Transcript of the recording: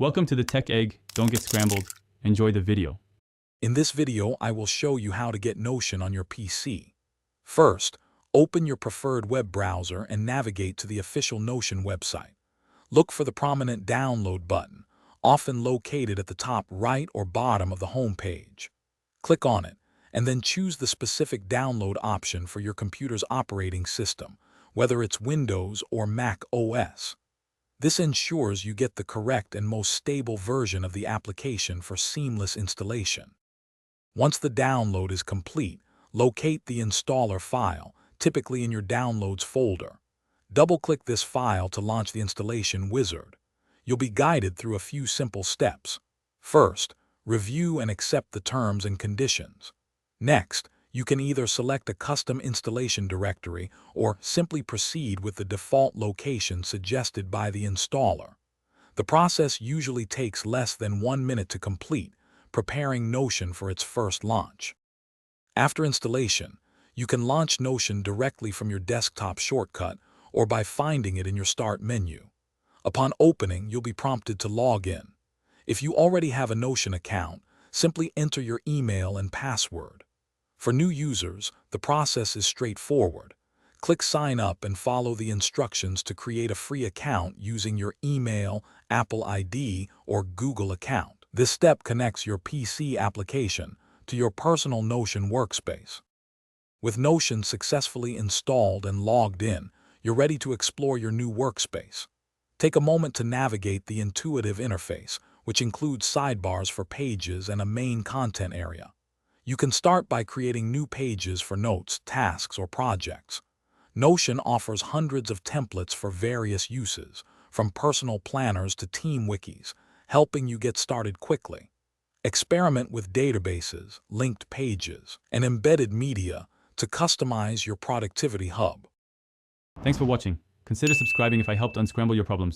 Welcome to the Tech Egg. Don't get scrambled. Enjoy the video. In this video, I will show you how to get Notion on your PC. First, open your preferred web browser and navigate to the official Notion website. Look for the prominent download button, often located at the top right or bottom of the home page. Click on it, and then choose the specific download option for your computer's operating system, whether it's Windows or Mac OS. This ensures you get the correct and most stable version of the application for seamless installation. Once the download is complete, locate the installer file, typically in your Downloads folder. Double-click this file to launch the installation wizard. You'll be guided through a few simple steps. First, review and accept the terms and conditions. Next, you can either select a custom installation directory or simply proceed with the default location suggested by the installer. The process usually takes less than 1 minute to complete, preparing Notion for its first launch. After installation, you can launch Notion directly from your desktop shortcut or by finding it in your Start menu. Upon opening, you'll be prompted to log in. If you already have a Notion account, simply enter your email and password. For new users, the process is straightforward. Click Sign Up and follow the instructions to create a free account using your email, Apple ID, or Google account. This step connects your PC application to your personal Notion workspace. With Notion successfully installed and logged in, you're ready to explore your new workspace. Take a moment to navigate the intuitive interface, which includes sidebars for pages and a main content area. You can start by creating new pages for notes, tasks, or projects. Notion offers hundreds of templates for various uses, from personal planners to team wikis, helping you get started quickly. Experiment with databases, linked pages, and embedded media to customize your productivity hub. Thanks for watching. Consider subscribing if I helped unscramble your problems.